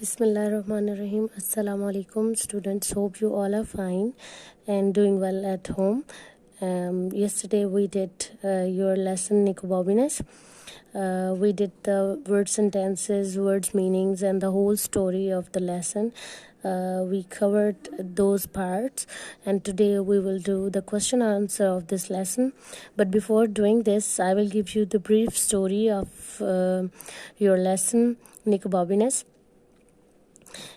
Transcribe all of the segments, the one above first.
Bismillahirrahmanirrahim. Assalamu alaikum, students. Hope you all are fine and doing well at home. Yesterday we did your lesson Nicobobinus. We did the words and tenses, words meanings, and the whole story of the lesson. We covered those parts, and today we will do the question answer of this lesson. But before doing this, I will give you the brief story of your lesson Nicobobinus.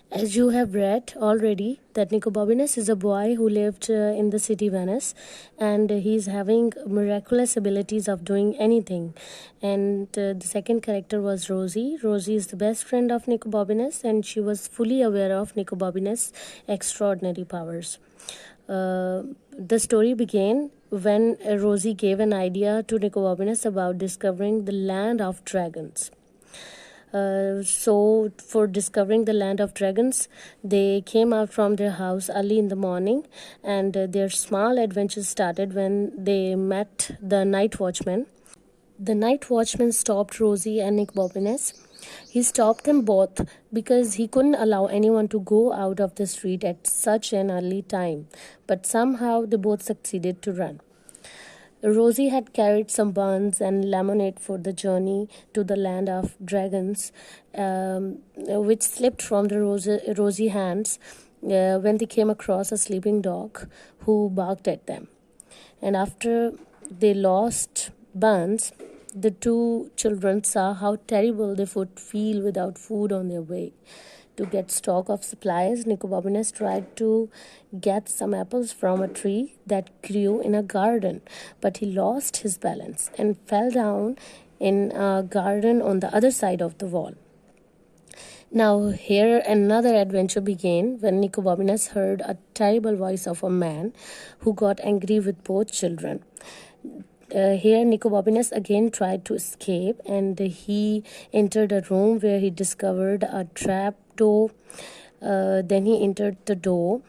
As you have read already, that Nicobobinus is a boy who lived in the city Venice, and he's having miraculous abilities of doing anything. And the second character was Rosie. Rosie is the best friend of Nicobobinus, and she was fully aware of Nicobobinus' extraordinary powers. The story began when Rosie gave an idea to Nicobobinus about discovering the land of dragons. So for discovering the land of dragons, they came out from their house early in the morning, and their small adventure started when they met the night watchman. The night watchman stopped Rosie and Nicobobinus. He stopped them both because he couldn't allow anyone to go out of the street at such an early time, but somehow they both succeeded to run. Rosie had carried some buns and lemonade for the journey to the land of dragons, which slipped from the Rosie hands when they came across a sleeping dog who barked at them. And after they lost buns, the two children saw how terrible they would feel without food on their way. To get stock of supplies, Nicobobinus tried to get some apples from a tree that grew in a garden, but he lost his balance and fell down in a garden on the other side of the wall. Now here another adventure began when Nicobobinus heard a terrible voice of a man who got angry with both children. Here Nicobobinus again tried to escape, and he entered a room where he discovered a trap door. Then he entered the door,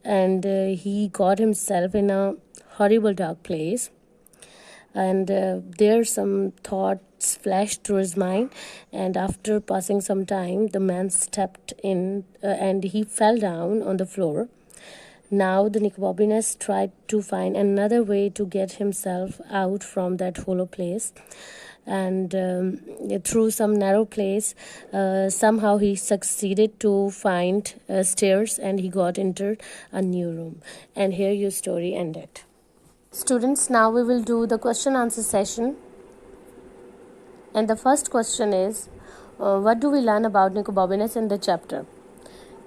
and he got himself in a horrible dark place. And there some thoughts flashed through his mind, and after passing some time, the man stepped in and he fell down on the floor. Now the Nicobobinus tried to find another way to get himself out from that hollow place, and through some narrow place, somehow he succeeded to find stairs, and he got entered a new room. And here your story ended. Students, now we will do the question answer session. And the first question is, what do we learn about Nicobobinus in the chapter?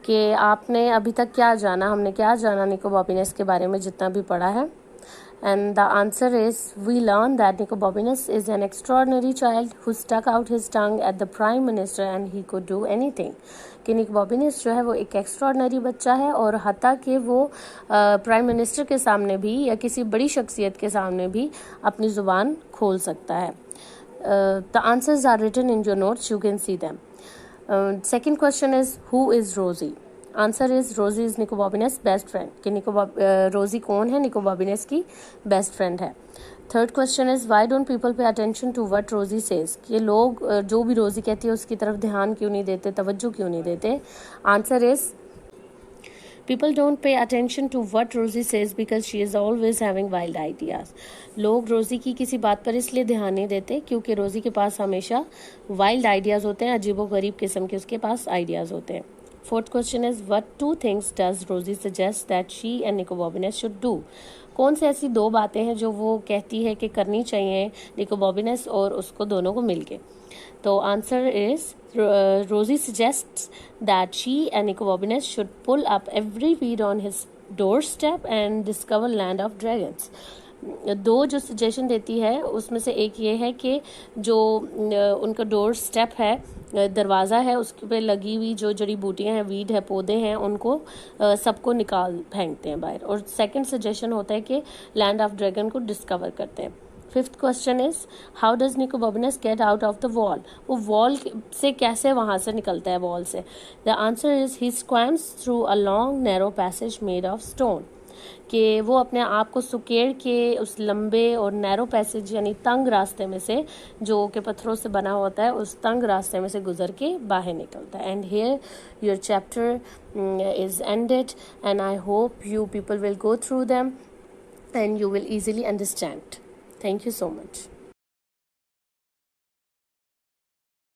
कि आपने अभी तक क्या जाना, हमने क्या जाना निकोबॉबिनस के बारे में जितना भी पढ़ा है. And the answer is, we learn that Nicobobinus is an extraordinary child who stuck out his tongue at the prime minister and he could do anything. कि निकोबॉबिनस जो है वो एक एक्स्ट्रॉर्डनरी बच्चा है, और हत्ता कि वो प्राइम मिनिस्टर के सामने भी या किसी बड़ी शख्सियत के सामने भी अपनी ज़ुबान खोल सकता है. The answers are written in your notes, you can see them. Second question is, who is Rosie? Answer is, Rosie is Nicobobinus' best friend. कि Rosie कौन है? Nicobobinus की best friend है. Third question is, why don't people pay attention to what Rosie says? कि लोग जो भी रोजी कहती है उसकी तरफ ध्यान क्यों नहीं देते, तवज्जो क्यों नहीं देते? Answer is, people don't pay attention to what Rosie says because she is always having wild ideas. लोग रोज़ी की किसी बात पर इसलिए ध्यान नहीं देते क्योंकि रोज़ी के पास हमेशा वाइल्ड आइडियाज़ होते हैं, अजीबो-गरीब किस्म के उसके पास आइडियाज़ होते हैं. Fourth question is, what two things does Rosie suggest that she and Nicobobinus should do? कौन सी ऐसी दो बातें हैं जो वो कहती है कि करनी चाहिए निकोबॉबिनस और उसको दोनों को मिलके? तो answer is, Rosie suggests that she and Nicobobinus should pull up every weed on his doorstep and discover land of dragons. दो जो सजेशन देती है उसमें से एक ये है कि जो उनका डोर स्टेप है, दरवाज़ा है, उसके पे लगी हुई जो जड़ी बूटियाँ हैं, वीड है, पौधे हैं, उनको सबको निकाल फेंकते हैं बाहर. और सेकंड सजेशन होता है कि लैंड ऑफ ड्रैगन को डिस्कवर करते हैं. Fifth question is, how does Nicobobinus get out of the wall? वो वॉल से कैसे वहाँ से निकलता है वॉल से? The answer is, he squirms through a long narrow passage made of stone. कि वो अपने आप को सुकेड़ के उस लंबे और नैरो पैसेज यानी तंग रास्ते में से, जो कि पत्थरों से बना होता है, उस तंग रास्ते में से गुजर के बाहर निकलता है. And here your chapter is ended, and I hope you people will go through them and you will easily understand. Thank you so much.